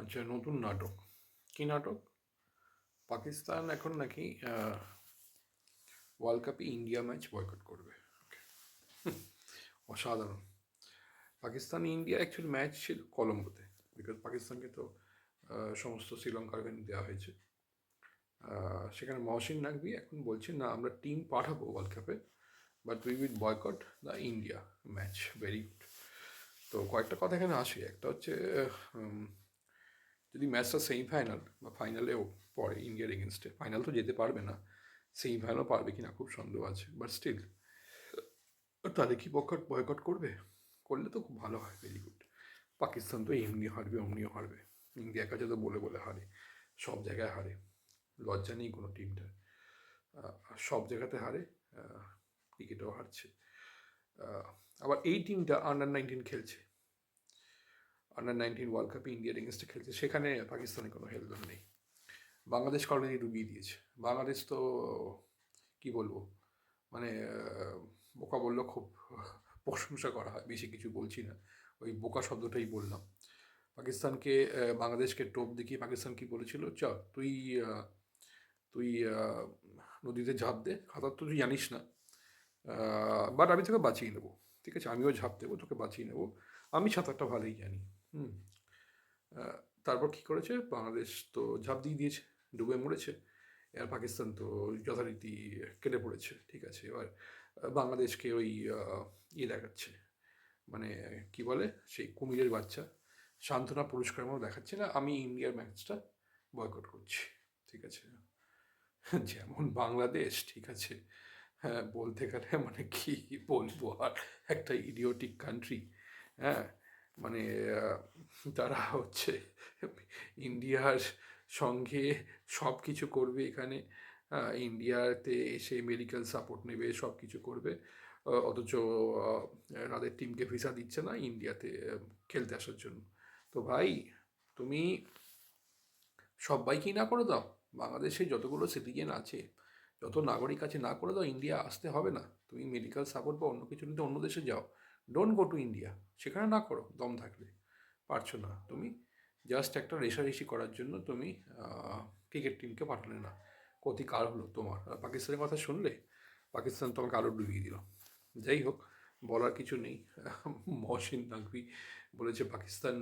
আচ্ছা, নতুন নাটক। কি নাটক? পাকিস্তান এখন নাকি ওয়ার্ল্ড কাপে ইন্ডিয়া ম্যাচ বয়কট করবে। অসাধারণ। পাকিস্তান ইন্ডিয়া অ্যাকচুয়ালি ম্যাচ ছিল কলম্বোতে, বিকজ পাকিস্তানকে তো সমস্ত শ্রীলঙ্কার ভেন্যু দেওয়া হয়েছে। সেখানে মহসিন নাকভি এখন বলছে না, আমরা টিম পাঠাবো ওয়ার্ল্ড কাপে, but we will boycott the India match. Very good. তো কয়েকটা কথা এখানে আসে। একটা হচ্ছে যদি ম্যাচটা সেমিফাইনাল বা ফাইনালেও পড়ে ইন্ডিয়ার এগেনস্টে, ফাইনাল তো যেতে পারবে না, সেমিফাইনালও পারবে কিনা খুব সন্দেহ আছে, বাট স্টিল তাহলে কি বয়কট করবে? করলে তো খুব ভালো হয়। Very good. পাকিস্তান তো এমনি হারবে, অমনিও হারবে। ইন্ডিয়ার কাছে তো বলে বলে হারে, সব জায়গায় হারে, লজ্জা নেই কোনো টিমটা। সব জায়গাতে হারে, ক্রিকেটেও হারছে। আবার এই টিমটা আন্ডার 19 খেলছে, আন্ডার 19 ওয়ার্ল্ড কাপে ইন্ডিয়ার এগেনস্টে খেলছে, সেখানে পাকিস্তানের কোনো হেলদোল নেই। বাংলাদেশ অলরেডি ডুবিয়ে দিয়েছে। বাংলাদেশ তো কি বলবো, মানে বোকা বললেও খুব প্রশংসা করা হয়, বেশি কিছু বলছি না, ওই বোকা শব্দটাই বললাম। পাকিস্তানকে বাংলাদেশকে টোপ দেখিয়ে পাকিস্তান কি বলেছিল, চ তুই তুই নদীতে ঝাঁপ দে, সাঁতার তো তুই জানিস না, বাট আমি তোকে বাঁচিয়ে নেবো, ঠিক আছে, আমিও ঝাঁপ দেবো, তোকে বাঁচিয়ে নেবো, আমি সাঁতারটা ভালোই জানি। হুম। তারপর কী করেছে, বাংলাদেশ তো ঝাঁপ দিয়ে দিয়েছে, ডুবে মরেছে। এবার পাকিস্তান তো যথারীতি কেটে পড়েছে, ঠিক আছে। এবার বাংলাদেশকে ওই ইয়ে দেখাচ্ছে, মানে কি বলে, সেই কুমিরের বাচ্চা, সান্ত্বনা পুরস্কার মতো দেখাচ্ছে না, আমি ইন্ডিয়ার ম্যাচটা বয়কট করছি, ঠিক আছে। যেমন বাংলাদেশ, ঠিক আছে, হ্যাঁ, বলতে গেলে মানে কি বলবো আর, একটা ইডিওটিক কান্ট্রি। হ্যাঁ, মানে তারা হচ্ছে ইন্ডিয়ার সঙ্গে সব কিছু করবে এখানে, ইন্ডিয়াতে এসে মেডিকেল সাপোর্ট নেবে, সব কিছু করবে, অথচ তাদের টিমকে ভিসা দিচ্ছে না ইন্ডিয়াতে খেলতে আসার জন্য। তো ভাই, তুমি সবাইকেই না করে দাও, বাংলাদেশে যতগুলো সিটিজেন আছে, যত নাগরিক আছে, না করে দাও, ইন্ডিয়া আসতে হবে না। তুমি মেডিকেল সাপোর্ট বা অন্য কিছু নিতে অন্য দেশে যাও, ডোন্ট গো টু ইন্ডিয়া। সেখানে না করো, দম থাকলে। পারছো না তুমি, জাস্ট একটা রেষারেষি করার জন্য তুমি ক্রিকেট টিমকে পাঠালে না। ক্ষতি কার হলো? তোমার। আর পাকিস্তানের কথা শুনলে, পাকিস্তান তোমাকে আরও ডুবিয়ে দিল। যাই হোক, বলার কিছু নেই। মহসিন নাকভি বলেছে পাকিস্তান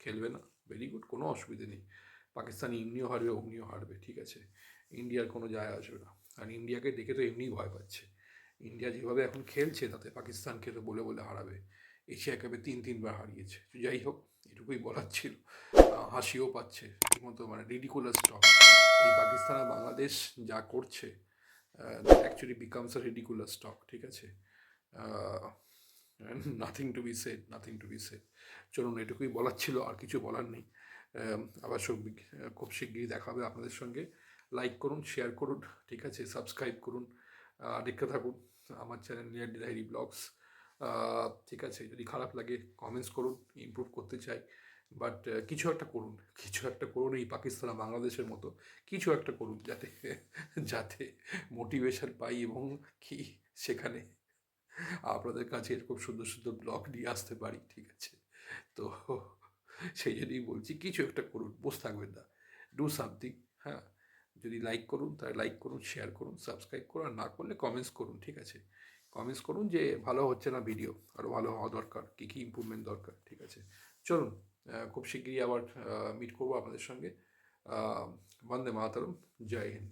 খেলবে না। ভেরি গুড, কোনো অসুবিধে নেই। পাকিস্তান এমনিও হারবে, অমনিও হারবে, ঠিক আছে। ইন্ডিয়ার কোনো যায় আসবে না। আর ইন্ডিয়াকে দেখে তো এমনিই ভয় পাচ্ছে। ইন্ডিয়া যেভাবে এখন খেলছে, তাতে পাকিস্তানকে তো বলে বলে হারাবে। এশিয়া কাপে 3-3বার হারিয়েছে। যাই হোক, এটুকুই বলার ছিল। হাসিও পাচ্ছে ঠিকমতো, মানে রিডিকুলাস টক। এই পাকিস্তান আর বাংলাদেশ যা করছে, অ্যাকচুয়ালি বিকামস আ রিডিকুলাস টক, ঠিক আছে। Nothing to B shed, nothing to B shed. চলুন, এটুকুই বলার ছিল, আর কিছু বলার নেই। আবার খুব শিগগিরই দেখা হবে আপনাদের সঙ্গে। লাইক করুন, শেয়ার করুন, ঠিক আছে, সাবস্ক্রাইব করুন, দেখতে থাকুন আমার চ্যানেল নিয়ার ডায়েরি ব্লগস। ঠিক আছে, যদি খারাপ লাগে কমেন্টস করুন, ইমপ্রুভ করতে চাই, বাট কিছু একটা করুন, কিছু একটা করুন, এই পাকিস্তান আর বাংলাদেশের মতো কিছু একটা করুন, যাতে যাতে মোটিভেশন পাই, এবং কি সেখানে আপনাদের কাছে এরকম সুন্দর সুন্দর ব্লগ নিয়ে আসতে পারি, ঠিক আছে। তো সেই জন্যই বলছি, কিছু একটা করুন, বসে থাকবেন না, ডু সামথিং। হ্যাঁ, যদি লাইক করুন তাহলে লাইক করুন, শেয়ার করুন, সাবস্ক্রাইব করুন, আর না করলে কমেন্টস করুন, ঠিক আছে। কমেন্টস করুন যে ভালো হচ্ছে না ভিডিও, আরও ভালো হওয়া দরকার, কী কী ইম্প্রুভমেন্ট দরকার, ঠিক আছে। চলুন, খুব শিগগিরই আবার মিট করবো আপনাদের সঙ্গে। বন্দে মাতরম। জয় হিন্দ।